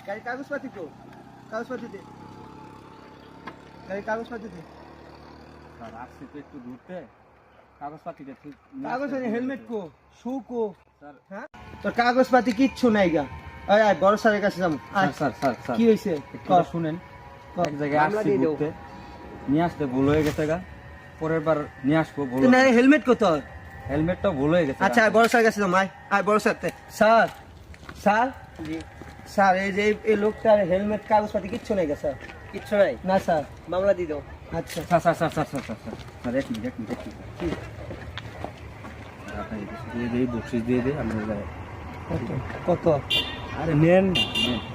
গাড়ির কাগজপাতি তো, কাগজপাতি দে, গাড়ির কাগজপাতি দে। স্যার আসছি তো একটু ঘুরতে, কাগজপাতিটা ঠিক কাগজ আছে, হেলমেট কো, শু কো, স্যার। হ্যাঁ তোর কাগজপাতি কিচ্ছু নাই গা। আয় আয় বড় স্যারের কাছে যাবো। আয় স্যার স্যার স্যার কি হয়েছে একটু শুনেন, এক জায়গায় মামলা আসছি দিয়ে দাও। ঘুরতে, নিয়ে আসতে ভুল হয়ে গেছে গা, পরের বার নিয়ে আসবো। ভুল তুই না হেলমেট কো তোর? হেলমেটটা ভুল হয়ে গেছে। আচ্ছা আয় বড় স্যারের কাছে যাবো। আয় আয় বড় স্যার। স্যার স্যার জি স্যার এই যে এই লোকটার হেলমেট কাগজপাতি কিচ্ছু নাই গা স্যার। কিচ্ছু নাই, না স্যার। মামলা দিয়ে দাও। আচ্ছা sir sir sir sir sir sir sir sir এক মিনিট এক মিনিট এক মিনিট। কি? আপনাকে কিছু দিয়ে দিই, বকশিস দিয়ে দিই আপনার। কত? আরে নেন না, নেন।